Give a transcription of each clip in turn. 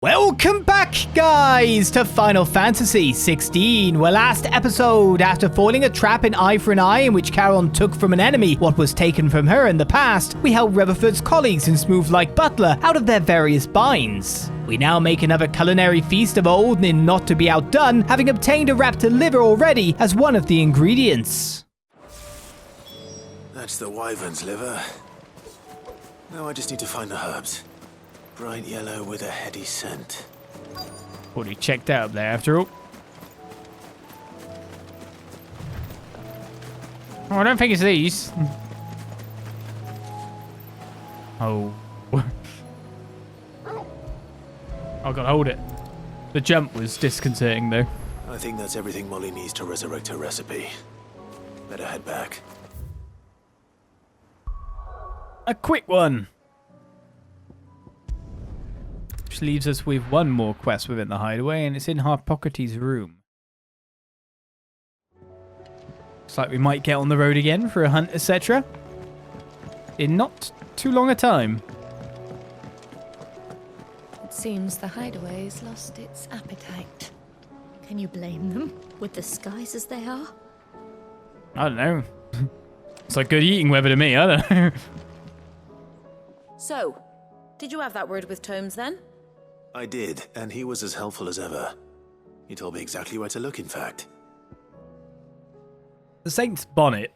Welcome back, guys, to Final Fantasy XVI. Well, last episode, after falling a trap in Eye for an Eye in which Charon took from an enemy what was taken from her in the past, we helped Rutherford's colleagues in Smooth Like Butler out of their various binds. We now make another culinary feast of old in Not To Be Outdone, having obtained a raptor liver already as one of the ingredients. That's the wyvern's liver. Now I just need to find the herbs. Bright yellow with a heady scent. Already checked out there after all. Oh, I don't think it's these. Oh. I gotta hold it. The jump was disconcerting though. I think that's everything Molly needs to resurrect her recipe. Better head back. A quick one. Which leaves us with one more quest within the Hideaway, and it's in Harpocrates' room. Looks like we might get on the road again for a hunt, etc. In not too long a time. It seems the Hideaway's lost its appetite. Can you blame them, with the skies as they are? I don't know. It's like good eating weather to me, I don't know. So, did you have that word with Tomes then? I did, and he was as helpful as ever. He told me exactly where to look, in fact. The Saint's Bonnet.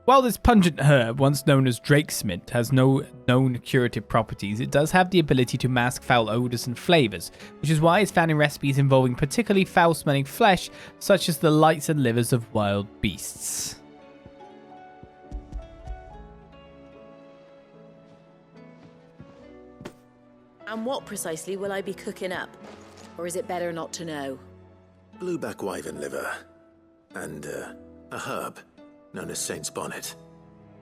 While this pungent herb, once known as Drake's Mint, has no known curative properties, it does have the ability to mask foul odors and flavors, which is why it's found in recipes involving particularly foul-smelling flesh, such as the lights and livers of wild beasts. And what precisely will I be cooking up? Or is it better not to know? Blueback wyvern liver. And, a herb known as Saint's Bonnet.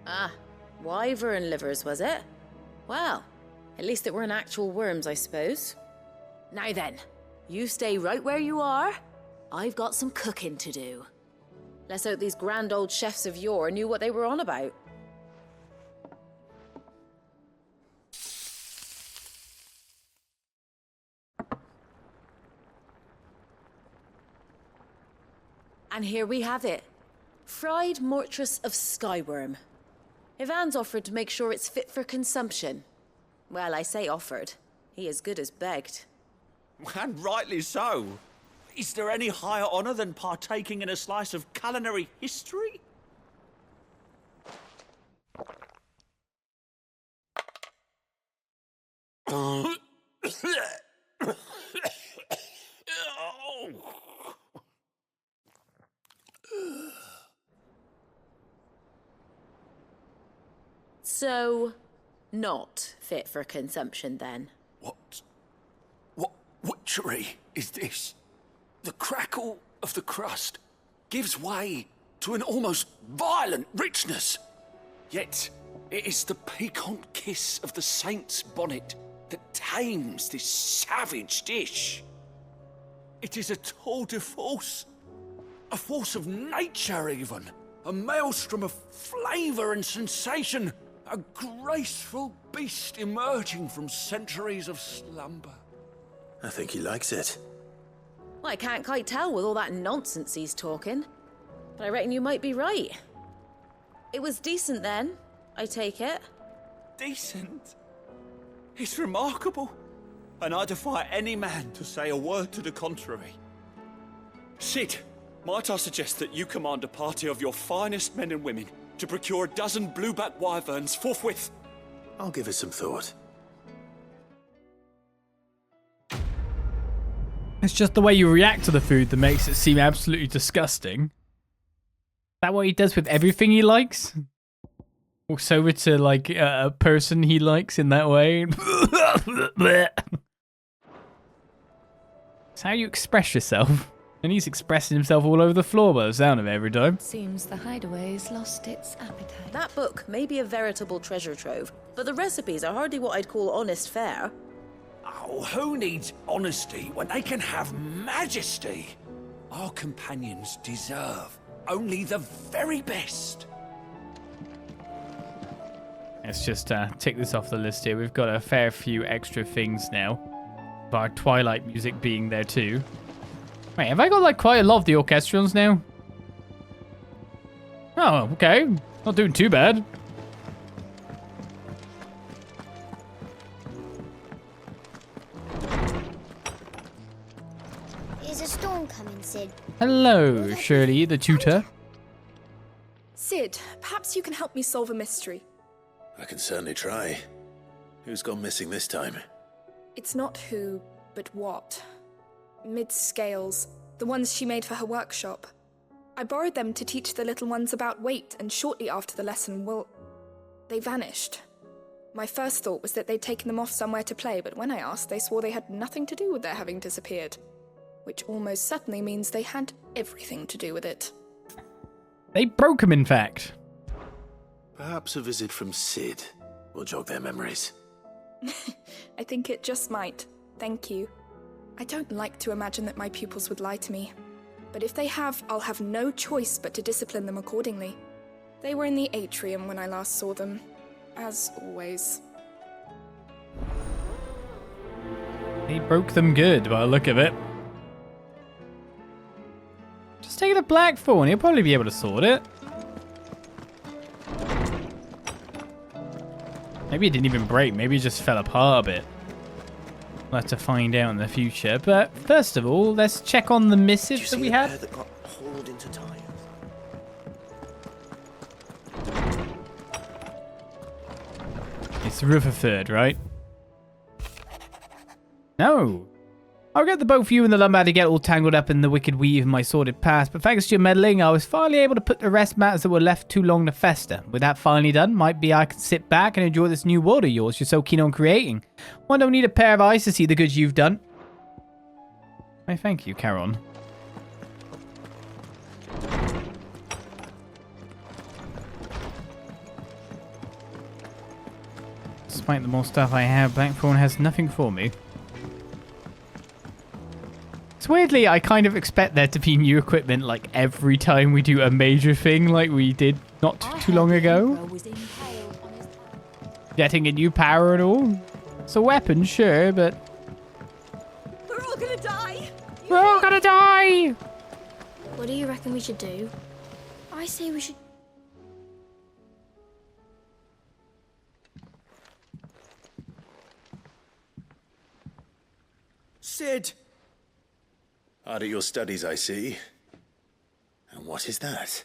Ah, wyvern livers, was it? Well, at least it weren't actual worms, I suppose. Now then, you stay right where you are. I've got some cooking to do. Let's hope these grand old chefs of yore knew what they were on about. And here we have it. Fried Mortress of Skyworm. Ivan's offered to make sure it's fit for consumption. Well, I say offered. He as good as begged. And rightly so. Is there any higher honor than partaking in a slice of culinary history? So, not fit for consumption then? What witchery is this? The crackle of the crust gives way to an almost violent richness. Yet, it is the piquant kiss of the Saint's Bonnet that tames this savage dish. It is a tour de force, a force of nature even, a maelstrom of flavour and sensation. A graceful beast emerging from centuries of slumber. I think he likes it. Well, I can't quite tell with all that nonsense he's talking. But I reckon you might be right. It was decent then, I take it. Decent? It's remarkable. And I defy any man to say a word to the contrary. Sid, might I suggest that you command a party of your finest men and women to procure a dozen blueback wyverns forthwith? I'll give it some thought. It's just the way you react to the food that makes it seem absolutely disgusting. Is that what he does with everything he likes? Walks over to like a person he likes in that way. It's how you express yourself. And he's expressing himself all over the floor by the sound of it every time. Seems the Hideaway's lost its appetite. That book may be a veritable treasure trove, but the recipes are hardly what I'd call honest fare. Oh, who needs honesty when they can have majesty? Our companions deserve only the very best. Let's just tick this off the list here. We've got a fair few extra things now. Bar Twilight music being there too. Wait, have I got like quite a lot of the orchestrons now? Oh, okay. Not doing too bad. Is a storm coming, Sid? Hello, Shirley, the tutor. Sid, perhaps you can help me solve a mystery. I can certainly try. Who's gone missing this time? It's not who, but what. Mid's scales, the ones she made for her workshop. I borrowed them to teach the little ones about weight, and shortly after the lesson, well, they vanished. My first thought was that they'd taken them off somewhere to play, but when I asked, they swore they had nothing to do with their having disappeared. Which almost certainly means they had everything to do with it. They broke him, in fact. Perhaps a visit from Sid will jog their memories. I think it just might. Thank you. I don't like to imagine that my pupils would lie to me. But if they have, I'll have no choice but to discipline them accordingly. They were in the atrium when I last saw them. As always. He broke them good by the look of it. Just take it to Blackthorn. He'll probably be able to sort it. Maybe it didn't even break. Maybe it just fell apart a bit. We'll have to find out in the future. But first of all, let's check on the missive that we had. That got hauled into tires? It's Rutherford, right? No. I'll get the both of you and the Lombard to get all tangled up in the wicked weave of my sordid past, but thanks to your meddling, I was finally able to put to rest matters that were left too long to fester. With that finally done, might be I can sit back and enjoy this new world of yours you're so keen on creating. One don't need a pair of eyes to see the good you've done. Why, thank you, Charon. Despite the more stuff I have, Blackthorn has nothing for me. So weirdly, I kind of expect there to be new equipment like every time we do a major thing like we did not too long ago. Getting a new power and all. It's a weapon, sure, but... We're all gonna die! We're all gonna die! What do you reckon we should do? I say we should... Sid! Hard at your studies, I see. And what is that?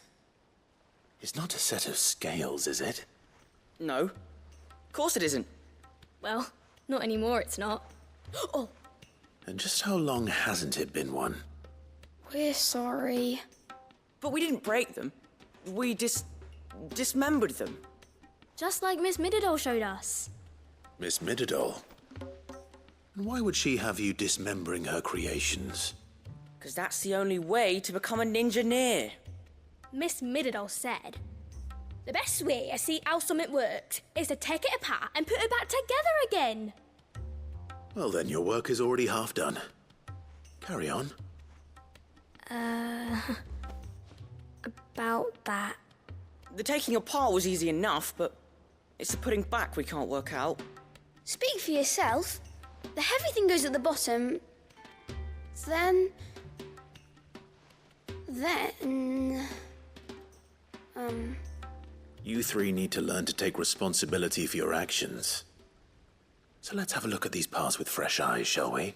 It's not a set of scales, is it? No. Of course it isn't. Well, not anymore, it's not. Oh! And just how long hasn't it been one? We're sorry. But we didn't break them. We dismembered them. Just like Miss Mididol showed us. Miss Mididol? And why would she have you dismembering her creations? Because that's the only way to become a ninja-neer. Miss Mididol said, the best way to see how something works is to take it apart and put it back together again. Well then, your work is already half done. Carry on. About that. The taking apart was easy enough, but it's the putting back we can't work out. Speak for yourself. The heavy thing goes at the bottom. Then... You three need to learn to take responsibility for your actions. So let's have a look at these parts with fresh eyes, shall we?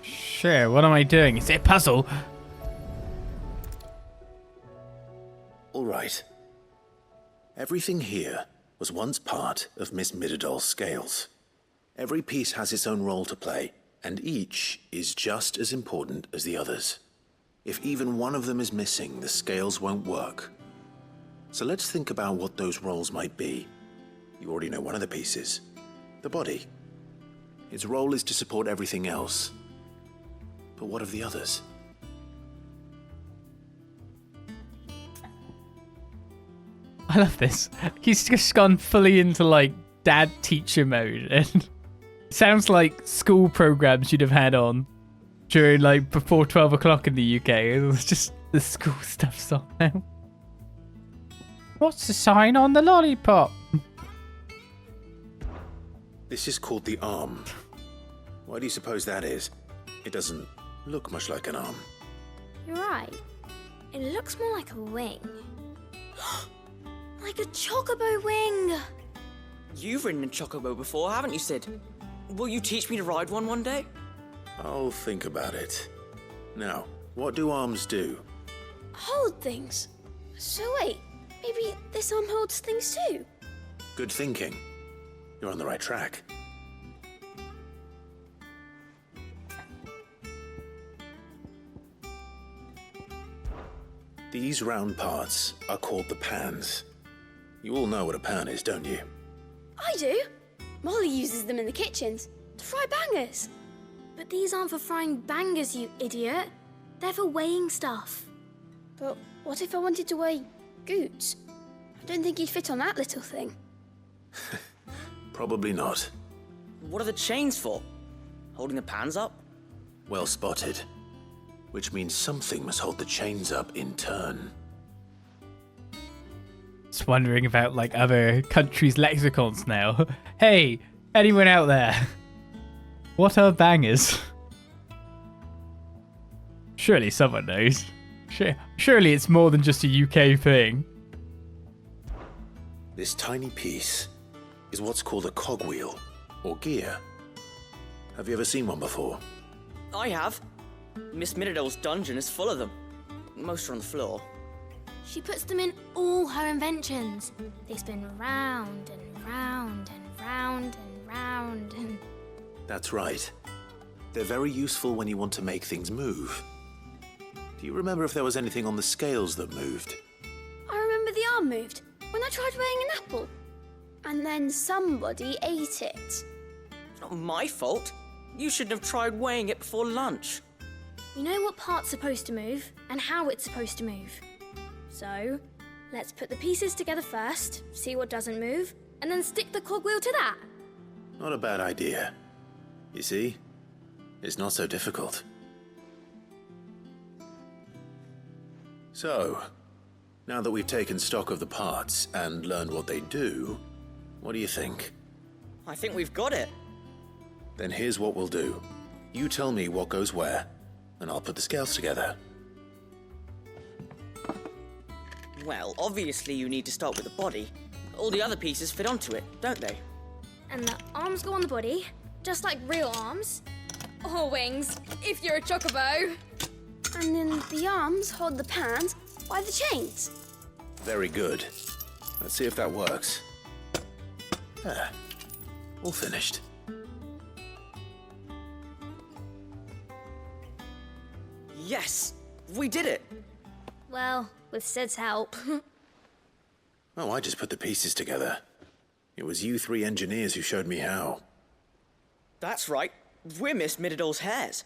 Sure, what am I doing? Is it a puzzle? All right. Everything here was once part of Miss Mididol's scales. Every piece has its own role to play, and each is just as important as the others. If even one of them is missing, the scales won't work. So let's think about what those roles might be. You already know one of the pieces, the body. Its role is to support everything else. But what of the others? I love this. He's just gone fully into like dad teacher mode, and sounds like school programs you'd have had on during like before 12 o'clock in the UK. It was just the school stuff's on now. What's the sign on the lollipop? This is called the arm. Why do you suppose that is? It doesn't look much like an arm. You're right. It looks more like a wing. Like a chocobo wing! You've ridden a chocobo before, haven't you, Sid? Will you teach me to ride one day? I'll think about it. Now, what do arms do? Hold things. So wait, maybe this arm holds things too? Good thinking. You're on the right track. These round parts are called the pans. You all know what a pan is, don't you? I do. Molly uses them in the kitchens to fry bangers. But these aren't for frying bangers, you idiot. They're for weighing stuff. But what if I wanted to weigh goods? I don't think he'd fit on that little thing. Probably not. What are the chains for? Holding the pans up? Well spotted. Which means something must hold the chains up in turn. Just wondering about like other countries' lexicons now. Hey, anyone out there? What are bangers? Surely someone knows. Surely it's more than just a UK thing. This tiny piece is what's called a cogwheel, or gear. Have you ever seen one before? I have. Miss Mididol's dungeon is full of them. Most are on the floor. She puts them in all her inventions. They spin round and round and round and round and... That's right. They're very useful when you want to make things move. Do you remember if there was anything on the scales that moved? I remember the arm moved when I tried weighing an apple. And then somebody ate it. It's not my fault. You shouldn't have tried weighing it before lunch. You know what part's supposed to move and how it's supposed to move. So, let's put the pieces together first, see what doesn't move, and then stick the cogwheel to that. Not a bad idea. You see? It's not so difficult. So, now that we've taken stock of the parts and learned what they do, what do you think? I think we've got it. Then here's what we'll do. You tell me what goes where, and I'll put the scales together. Well, obviously you need to start with the body. All the other pieces fit onto it, don't they? And the arms go on the body, just like real arms. Or wings, if you're a chocobo. And then the arms hold the pans by the chains. Very good. Let's see if that works. All finished. Yes! We did it! Well, with Sid's help. Oh, I just put the pieces together. It was you three engineers who showed me how. That's right. We're Miss Mididol's hairs.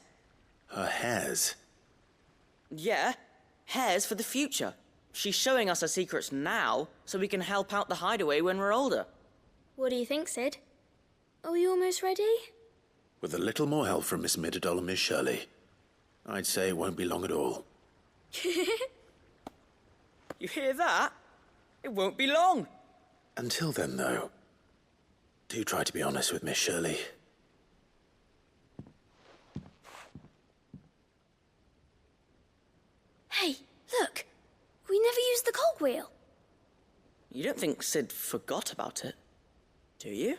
Her hairs? Yeah, hairs for the future. She's showing us her secrets now, so we can help out the Hideaway when we're older. What do you think, Sid? Are we almost ready? With a little more help from Miss Mididol and Miss Shirley, I'd say it won't be long at all. You hear that? It won't be long. Until then, though, do try to be honest with Miss Shirley. Hey, look! We never used the cogwheel. You don't think Sid forgot about it, do you?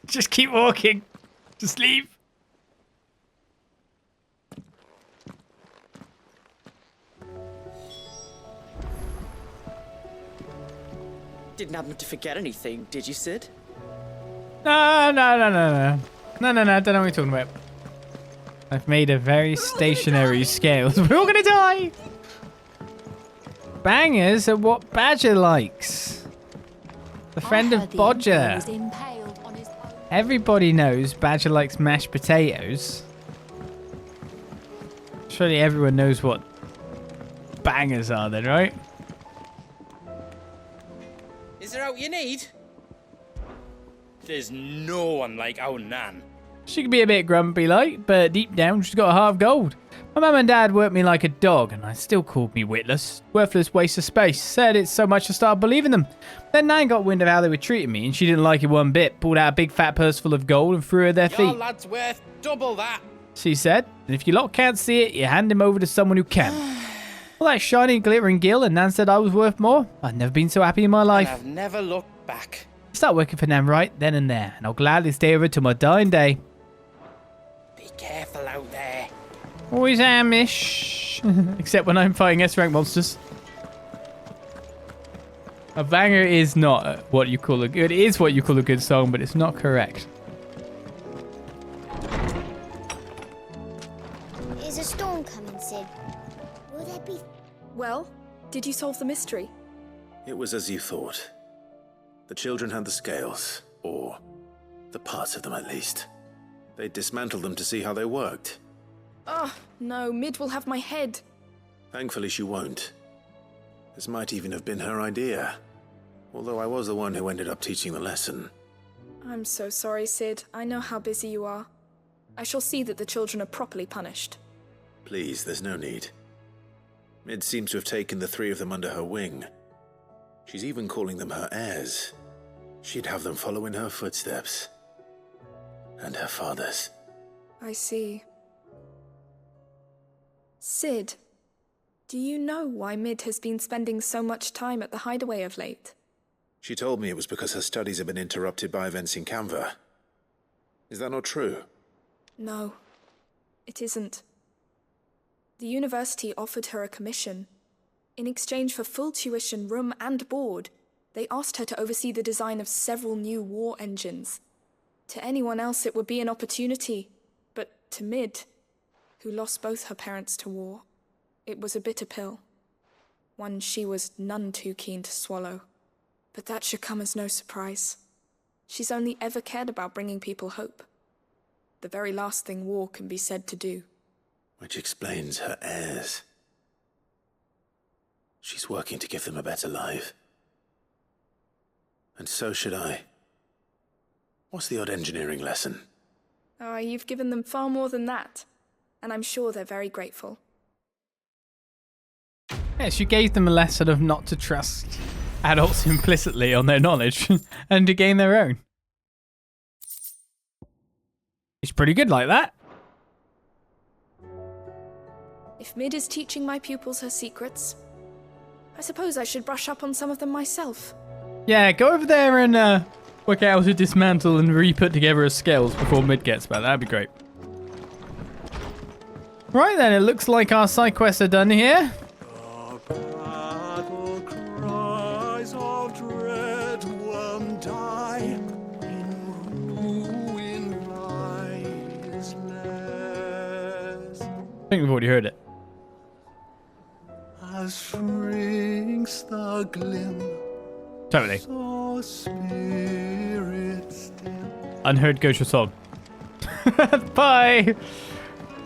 Just keep walking. Just leave. Didn't happen to forget anything, did you, Sid? No. Don't know what you're talking about. I've made a very stationary scale. We're all gonna die! Bangers are what Badger likes. The friend of Bodger. Everybody knows Badger likes mashed potatoes. Surely everyone knows what bangers are then, right? Is there out you need? There's no one like our Nan. She can be a bit grumpy like, but deep down she's got a heart of gold. My mum and dad worked me like a dog, and I still called me witless. Worthless waste of space. Said it so much I started believing them. Then Nan got wind of how they were treating me, and she didn't like it one bit. Pulled out a big fat purse full of gold and threw it at their feet. Your lad's worth double that. She said, and if your lot can't see it, you hand him over to someone who can. All that shiny, glittering gil, and Nan said I was worth more. I'd never been so happy in my life. And I've never looked back. Start working for Nan right then and there, and I'll gladly stay over till my dying day. Be careful out there. Always am-ish. Except when I'm fighting S-rank monsters. A banger is not what you call a good. It is what you call a good song, but it's not correct. Is a storm coming, Sid? Will there be... Well, did you solve the mystery? It was as you thought. The children had the scales, or the parts of them at least. They dismantled them to see how they worked. Oh, no, Mid will have my head. Thankfully she won't. This might even have been her idea. Although I was the one who ended up teaching the lesson. I'm so sorry, Sid. I know how busy you are. I shall see that the children are properly punished. Please, there's no need. Mid seems to have taken the 3 of them under her wing. She's even calling them her heirs. She'd have them follow in her footsteps. And her father's. I see. Sid, do you know why Mid has been spending so much time at the Hideaway of late? She told me it was because her studies have been interrupted by events in Canva. Is that not true? No, it isn't. The university offered her a commission. In exchange for full tuition, room and board, they asked her to oversee the design of several new war engines. To anyone else it would be an opportunity, but to Mid, who lost both her parents to war, it was a bitter pill. One she was none too keen to swallow. But that should come as no surprise. She's only ever cared about bringing people hope. The very last thing war can be said to do. Which explains her heirs. She's working to give them a better life. And so should I. What's the odd engineering lesson? Oh, you've given them far more than that. And I'm sure they're very grateful. Yes, you gave them a lesson of not to trust adults implicitly on their knowledge and to gain their own. It's pretty good like that. If Mid is teaching my pupils her secrets, I suppose I should brush up on some of them myself. Yeah, go over there and work out how to dismantle and re-put together her scales before Mid gets back. That'd be great. Right then, it looks like our side quests are done here. I think we've already heard it. As shrinks the glim, Totally. so spirit still. Unheard Gosha song. Bye!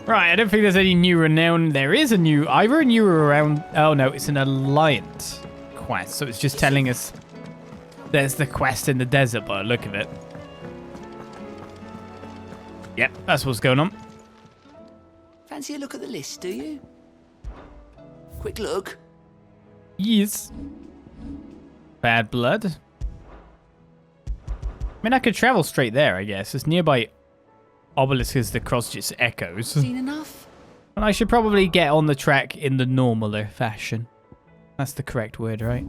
Right, I don't think there's any new renown. There is either a new around. Oh no, it's an Alliant quest. So it's just telling us there's the quest in the desert by the look of it. Yep, that's what's going on. Fancy a look at the list, do you? Quick look. Yes. Bad blood. I mean, I could travel straight there, I guess. It's nearby Obelisk is the Krozjit Echoes. Seen enough? And I should probably get on the track in the normaler fashion. That's the correct word, right?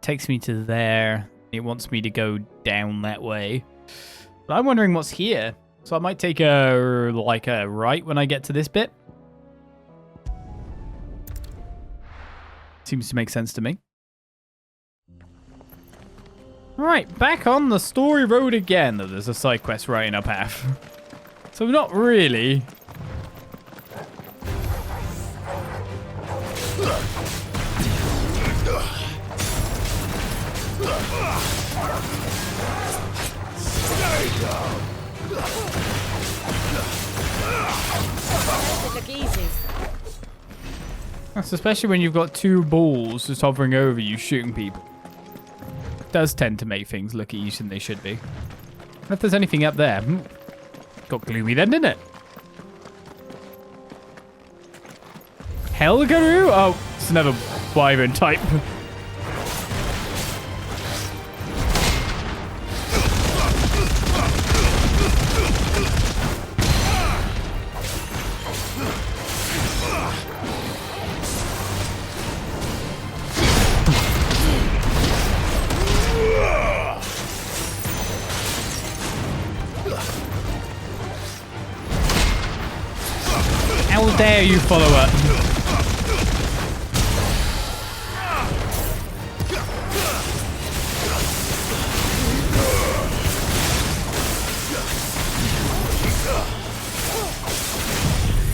Takes me to there. It wants me to go down that way. But I'm wondering what's here. So I might take a right when I get to this bit. Seems to make sense to me. Right, back on the story road again. There's a side quest right in our path. So not really. Look easy. That's especially when you've got 2 balls just hovering over you shooting people. It does tend to make things look easier than they should be. If there's anything up there. Got gloomy then, didn't it? Helgaroo? Oh, it's another wyvern type. How dare you follow up?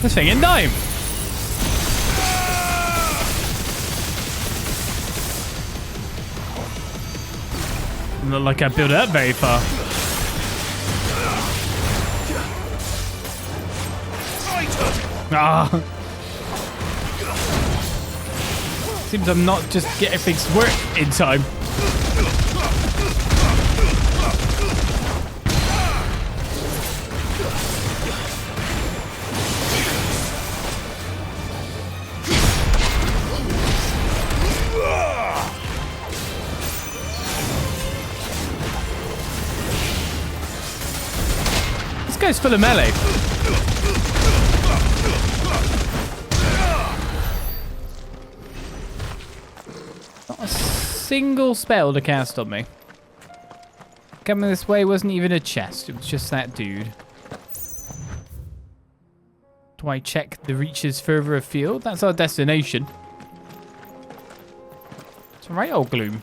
This thing in time. Not like I built it up very far. Ah. Seems I'm not just getting things to work in time. This guy's full of melee. Single spell to cast on me. Coming this way wasn't even a chest, it was just that dude. Do I check the reaches further afield? That's our destination. It's alright, old Gloom.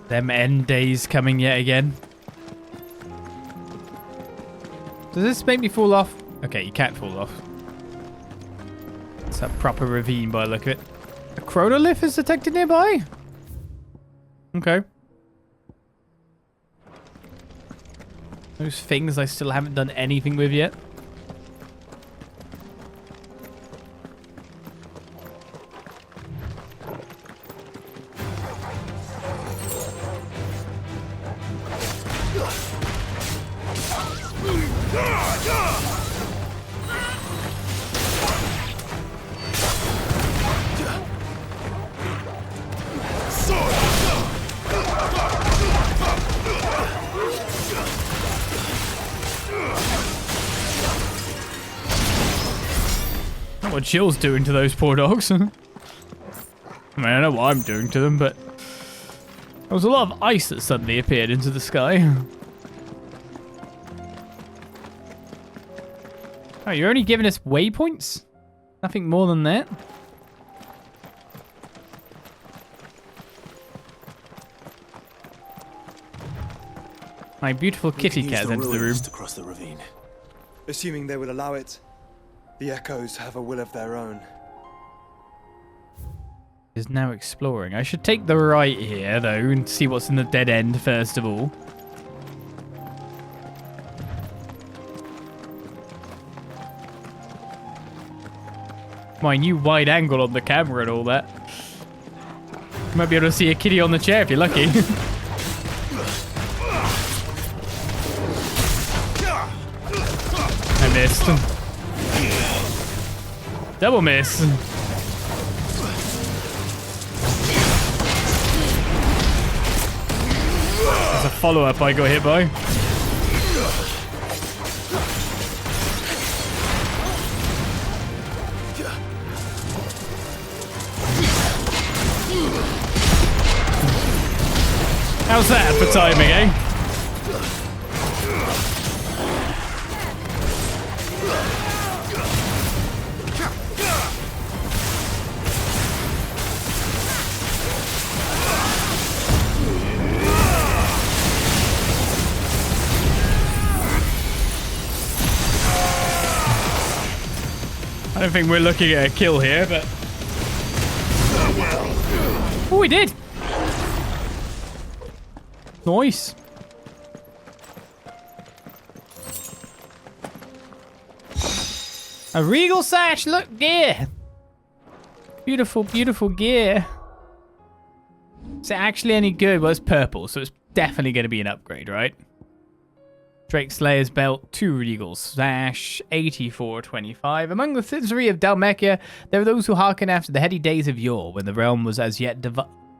Them end days coming yet again. Does this make me fall off? Okay, you can't fall off. It's a proper ravine by the look of it. A chronolith is detected nearby? Okay. Those things I still haven't done anything with yet. What Jill's doing to those poor dogs. I mean, I know what I'm doing to them, but there was a lot of ice that suddenly appeared into the sky. Oh, you're only giving us waypoints? Nothing more than that? My beautiful kitty cat entered the room. To cross the ravine. Assuming they will allow it. The Echoes have a will of their own. Is now exploring. I should take the right here, though, and see what's in the dead end, first of all. My new wide angle on the camera and all that. You might be able to see a kitty on the chair if you're lucky. I missed. Double miss. There's a follow-up I got hit by. How's that for timing, eh? I don't think we're looking at a kill here, but... Oh, we did! Nice. A regal sash, look, gear! Beautiful, beautiful gear. Is it actually any good? Well, it's purple, so it's definitely going to be an upgrade, right? Drake Slayer's belt, 2 regal sash, 84.25. Among the citizenry of Dalmekia, there are those who hearken after the heady days of yore, when the realm was as yet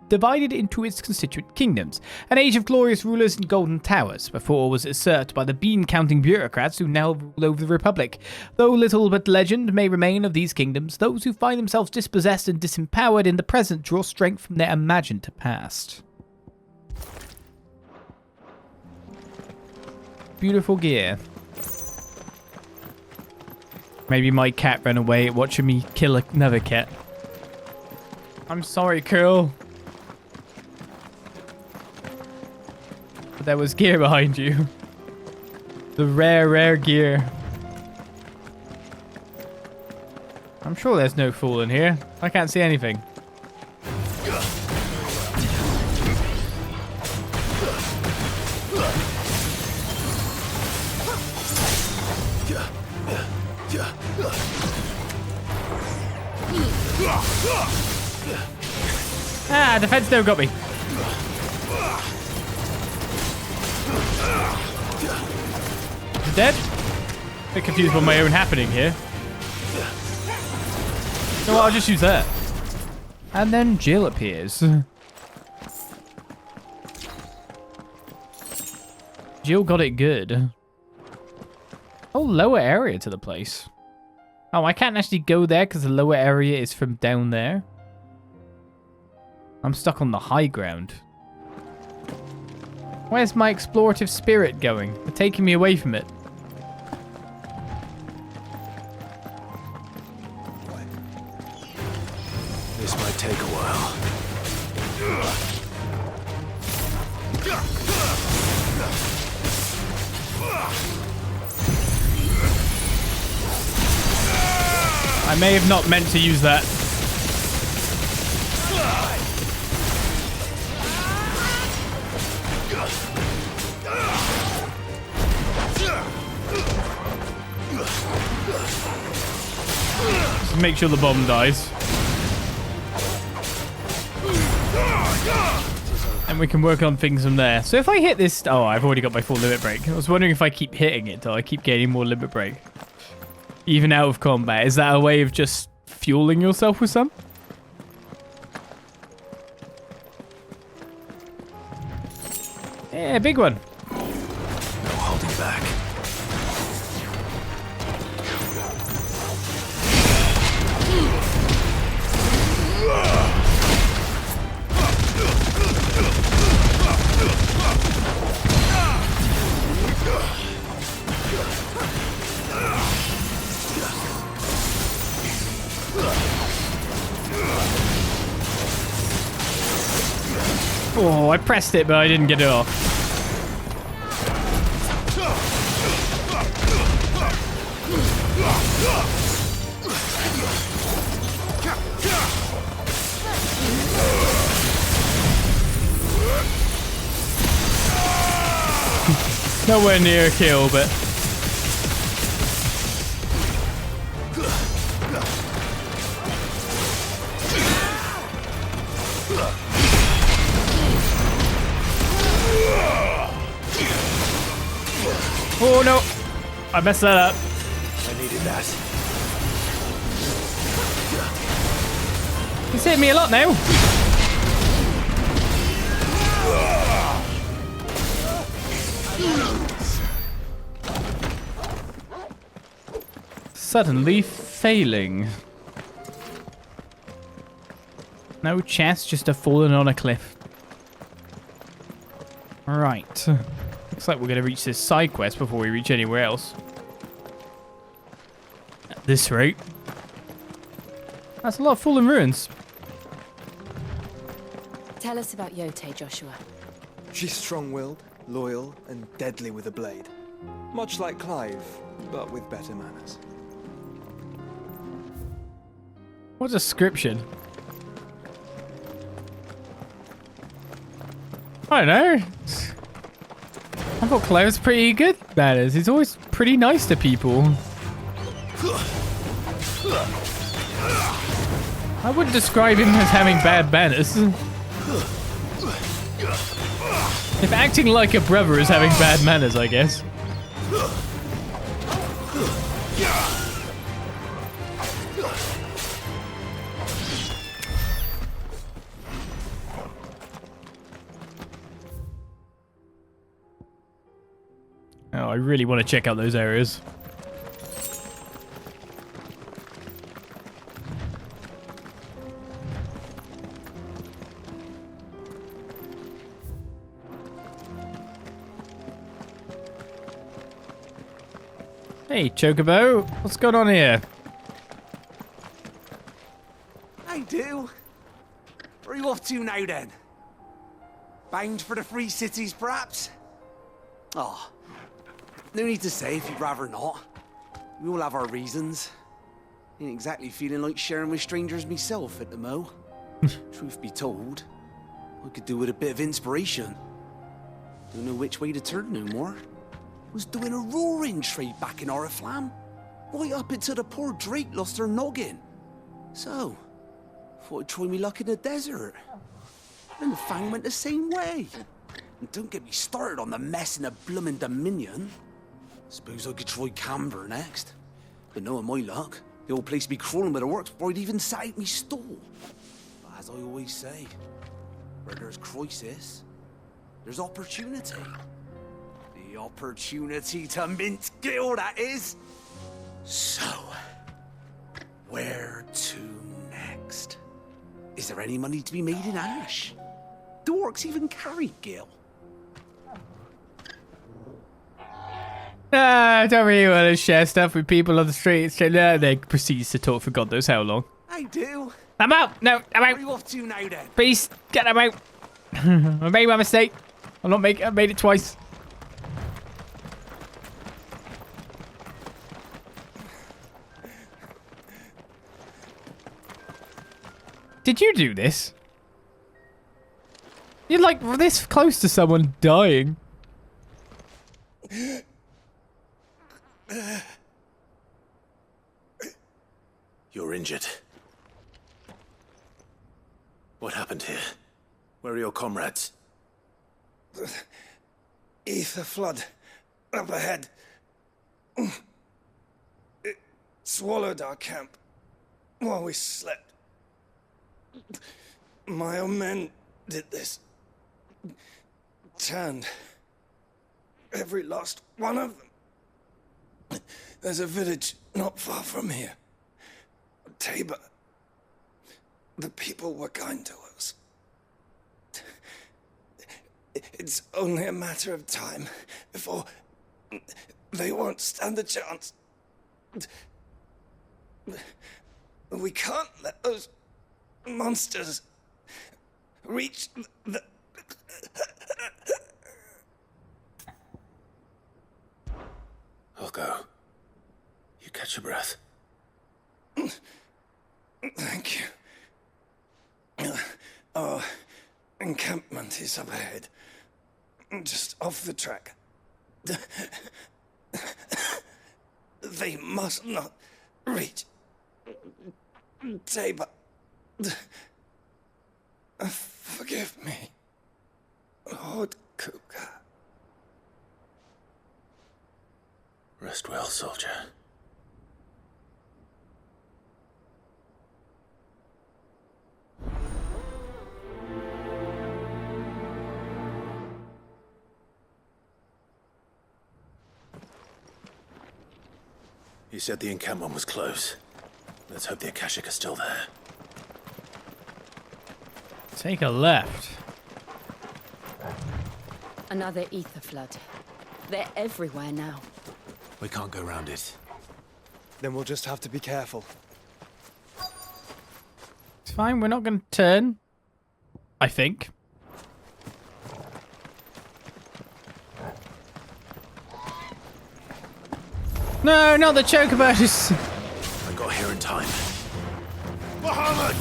divided into its constituent kingdoms, an age of glorious rulers and golden towers, before it was usurped by the bean-counting bureaucrats who now rule over the Republic. Though little but legend may remain of these kingdoms, those who find themselves dispossessed and disempowered in the present draw strength from their imagined past. Beautiful gear. Maybe my cat ran away watching me kill another cat. I'm sorry, Curl. But there was gear behind you. The rare gear. I'm sure there's no fool in here. I can't see anything. Ah, defense still got me. Is it dead? A bit confused by my own happening here. So I'll just use that. And then Jill appears. Jill got it good. Oh, lower area to the place. Oh, I can't actually go there because the lower area is from down there. I'm stuck on the high ground. Where's my explorative spirit going? They're taking me away from it. This might take a while. I may have not meant to use that. Just make sure the bomb dies. And we can work on things from there. So if I hit this... Oh, I've already got my full limit break. I was wondering if I keep hitting it, do I keep gaining more limit break? Even out of combat. Is that a way of just fueling yourself with some? Yeah, big one. No holding back. Oh, I pressed it, but I didn't get it off. Nowhere near a kill, but... Oh no! I messed that up. I needed that. He's hitting me a lot now. Suddenly failing. No chance, just a falling on a cliff. Right. Looks like we're going to reach this side quest before we reach anywhere else. At this rate. That's a lot of fallen ruins. Tell us about Yote, Joshua. She's strong-willed, loyal, and deadly with a blade. Much like Clive, but with better manners. What description? I don't know. I thought Clive's pretty good manners. He's always pretty nice to people. I wouldn't describe him as having bad manners. If acting like a brother is having bad manners, I guess. Oh, I really want to check out those areas. Hey, Chocobo, what's going on here? I do. Where are you off to now, then? Bound for the Free Cities, perhaps? Oh, no need to say if you'd rather not. We all have our reasons. Ain't exactly feeling like sharing with strangers myself at the mo. Truth be told, I could do with a bit of inspiration. Don't know which way to turn no more. Was doing a roaring trade back in Oriflamme. Right up until the poor Drake lost her noggin. So, thought I'd try me luck in the desert. And the Fang went the same way. And don't get me started on the mess in the bloomin' Dominion. Suppose I could try Camber next. But knowing my luck, the old place be crawling with the works before I'd even sat out me stall. But as I always say, where there's crisis, there's opportunity. The opportunity to mint Gil, that is. So, where to next? Is there any money to be made in Ash? Do orcs even carry Gil? Don't really want to share stuff with people on the streets. They proceeds to talk for God knows how long. I do. I'm out. No, I'm out. Where are you off to now, then? Please, get them out. I made my mistake. I made it twice. Did you do this? You're like this close to someone dying. You're injured. What happened here? Where are your comrades? Ether flood. Up ahead. It swallowed our camp while we slept. My own men did this. Turned every last one of them. There's a village not far from here. Tabor. The people were kind to us. It's only a matter of time before they won't stand a chance. We can't let those monsters reach the... I'll go. You catch your breath. Thank you. Our encampment is up ahead. Just off the track. They must not reach Tabor. Forgive me, Lord Kuka. Rest well, soldier. You said the encampment was close. Let's hope the Akashic are still there. Take a left. Another ether flood. They're everywhere now. We can't go round it. Then we'll just have to be careful. It's fine, we're not going to turn. I think. No, not the chocobos! I got here in time. Muhammad!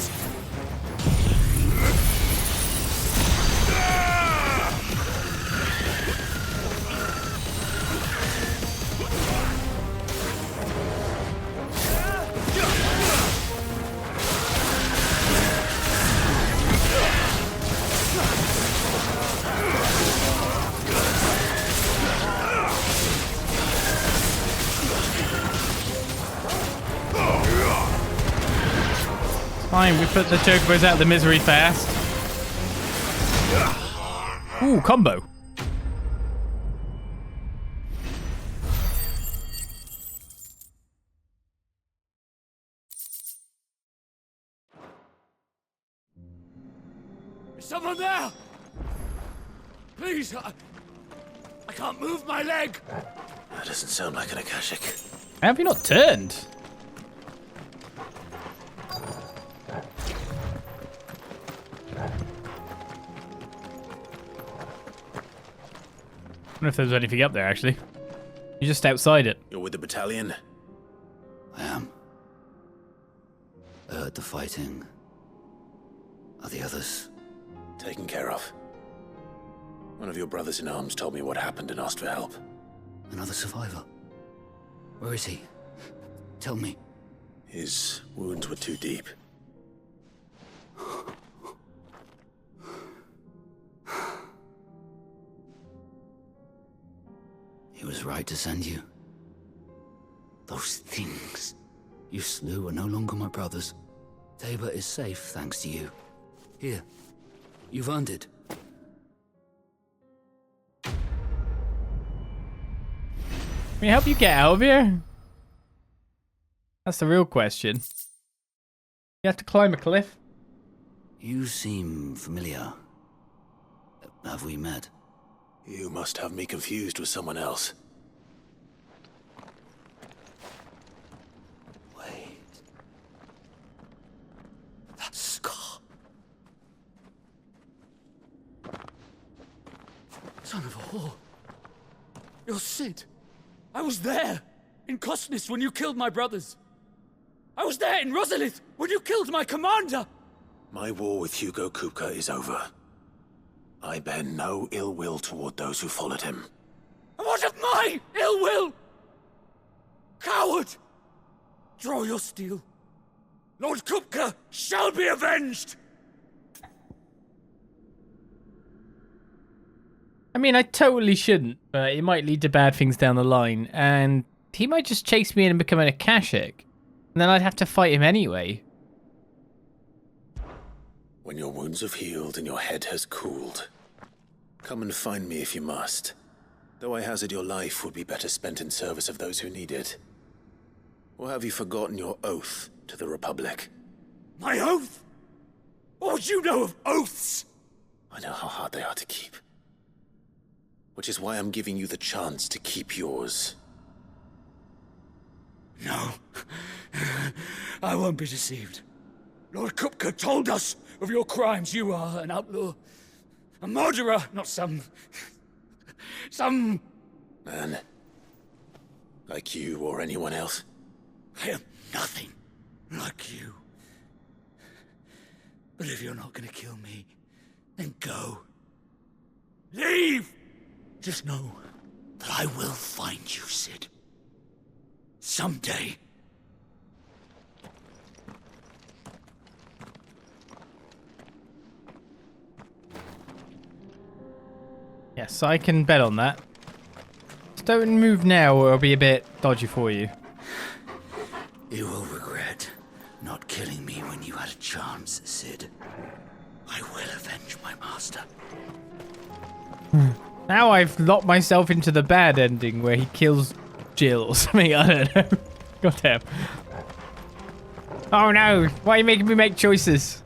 Fine, we put the chocobos out of the misery fast. Ooh, combo. Is someone there? Please, I can't move my leg. That doesn't sound like an Akashic. How have you not turned? I wonder if there's anything up there, actually. You're just outside it. You're with the battalion? I am. I heard the fighting. Are the others? Taken care of. One of your brothers in arms told me what happened and asked for help. Another survivor? Where is he? Tell me. His wounds were too deep. He was right to send you. Those things you slew are no longer my brothers. Tabor is safe thanks to you. Here, you've earned it. Can we help you get out of here? That's the real question. You have to climb a cliff. You seem familiar. Have we met? You must have me confused with someone else. Wait. That scar. Son of a whore. You're Sid. I was there in Kosnis when you killed my brothers. I was there in Rosalith when you killed my commander. My war with Hugo Kupka is over. I bear no ill will toward those who followed him. And what of my ill will? Coward! Draw your steel. Lord Kupka shall be avenged! I mean, I totally shouldn't, but it might lead to bad things down the line, and he might just chase me in and become an Akashic, and then I'd have to fight him anyway. When your wounds have healed and your head has cooled, come and find me if you must. Though I hazard your life would be better spent in service of those who need it. Or have you forgotten your oath to the Republic? My oath? What would you know of oaths? I know how hard they are to keep. Which is why I'm giving you the chance to keep yours. No. I won't be deceived. Lord Kupka told us of your crimes. You are an outlaw. A murderer, not some man. Like you or anyone else. I am nothing like you. But if you're not gonna kill me, then go. Leave! Just know that I will find you, Sid. Someday. Yes, I can bet on that. Just don't move now or it'll be a bit dodgy for you. You will regret not killing me when you had a chance, Sid. I will avenge my master. Now I've locked myself into the bad ending where he kills Jill or something. I don't know. God damn. Oh no, why are you making me make choices?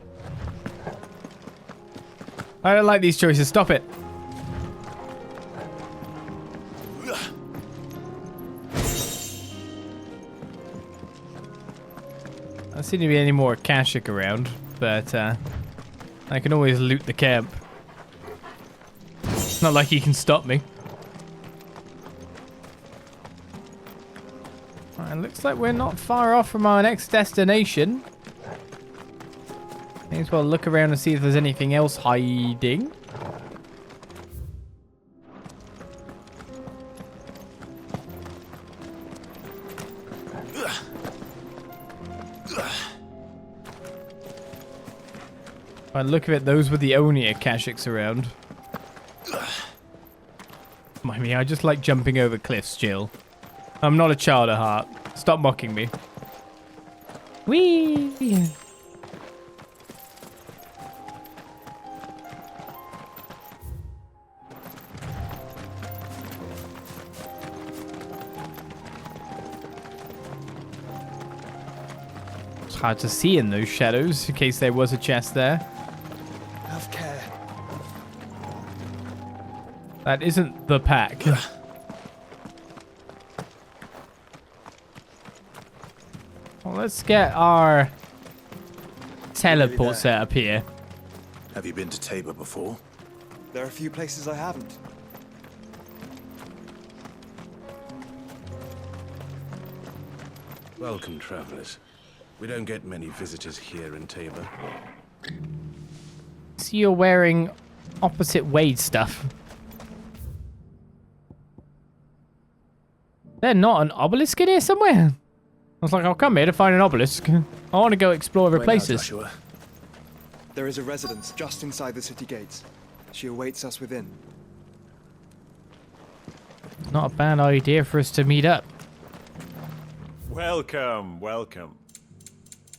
I don't like these choices, stop it. I don't seem to be any more Akashic around, but I can always loot the camp. It's not like he can stop me. Alright, looks like we're not far off from our next destination. May as well look around and see if there's anything else hiding. By the look of it, those were the only Akashics around. Mind me, I just like jumping over cliffs, Jill. I'm not a child at heart. Stop mocking me. Whee! It's hard to see in those shadows, in case there was a chest there. Have care. That isn't the pack. Well, let's get our teleport set up here. Have you been to Tabor before? There are a few places I haven't. Welcome, travelers. We don't get many visitors here in Tabor. So you're wearing opposite way stuff. There's not an obelisk in here somewhere? I was like, I'll come here to find an obelisk. I want to go explore other places. There is a residence just inside the city gates. She awaits us within. Not a bad idea for us to meet up. Welcome, welcome.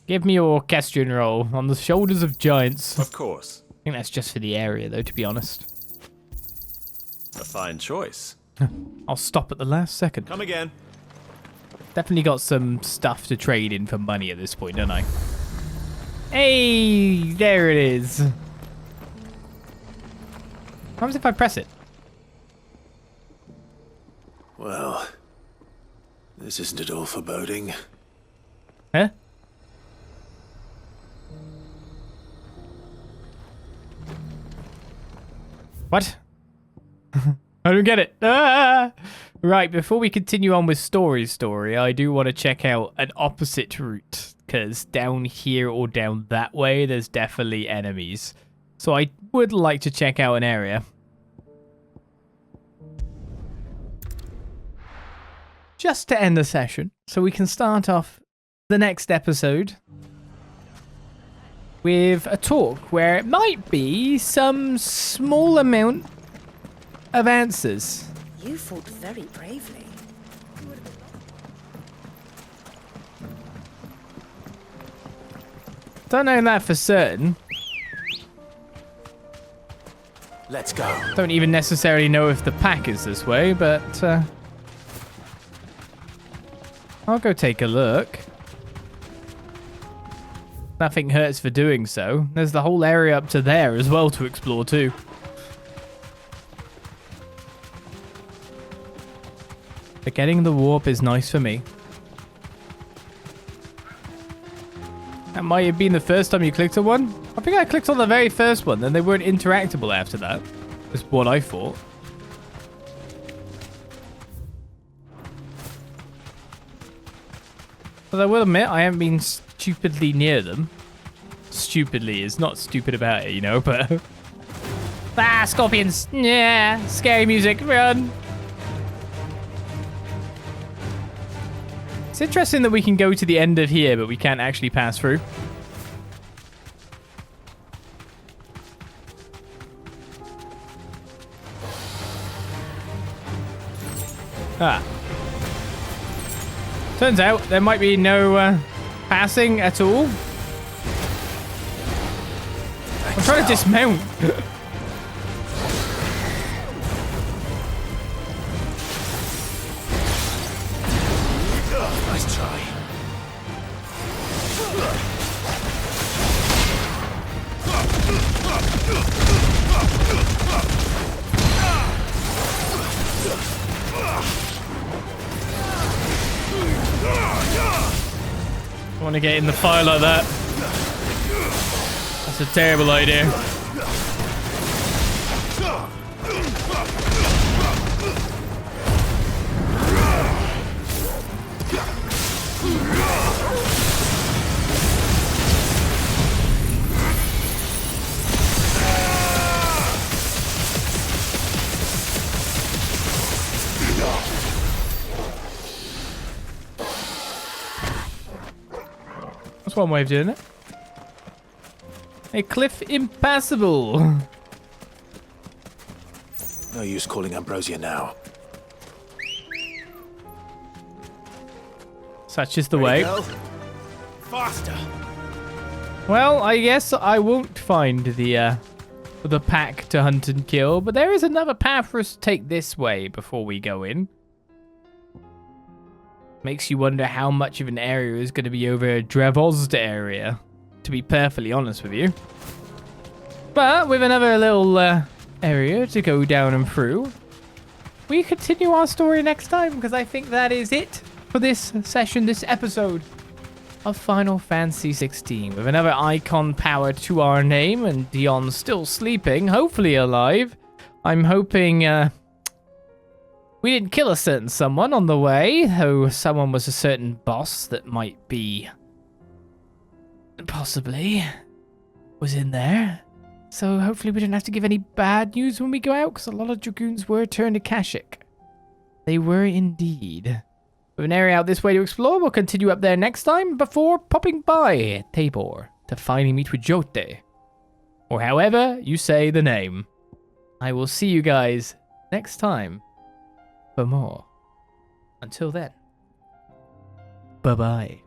Give me your orchestrion roll on the shoulders of giants. Of course. I think that's just for the area, though, to be honest. A fine choice. I'll stop at the last second. Come again. Definitely got some stuff to trade in for money at this point, don't I? Hey, there it is. What happens if I press it? Well, this isn't at all foreboding. Huh? What? I don't get it. Ah! Right, before we continue on with story, I do want to check out an opposite route, because down here or down that way, there's definitely enemies. So I would like to check out an area. Just to end the session, so we can start off the next episode with a talk where it might be some small amount of answers. You fought very bravely. Don't know that for certain. Let's go. Don't even necessarily know if the pack is this way, but I'll go take a look. Nothing hurts for doing so. There's the whole area up to there as well to explore too. But getting the warp is nice for me. That might have been the first time you clicked on one. I think I clicked on the very first one, then they weren't interactable after that. That's what I thought. But I will admit, I haven't been stupidly near them. Stupidly is not stupid about it, you know, but... Ah, scorpions! Yeah, scary music, run! It's interesting that we can go to the end of here, but we can't actually pass through. Ah. Turns out there might be no passing at all. I'm trying to dismount. Nice try. I want to get in the fire like that. That's a terrible idea. That's one way of doing it. A cliff impassable. No use calling Ambrosia now. Such is the way. Faster. Well, I guess I won't find the pack to hunt and kill, but there is another path for us to take this way before we go in. Makes you wonder how much of an area is going to be over Drevozd area, to be perfectly honest with you. But with another little area to go down and through, we continue our story next time, because I think that is it for this session, this episode of Final Fantasy XVI, with another icon power to our name, and Dion still sleeping, hopefully alive. I'm hoping we didn't kill a certain someone on the way, though someone was a certain boss that might be possibly was in there. So hopefully we don't have to give any bad news when we go out, because a lot of Dragoons were turned to Kashyyyk. They were indeed. With an area out this way to explore, we'll continue up there next time before popping by Tabor to finally meet with Jote. Or however you say the name. I will see you guys next time for more. Until then, bye-bye.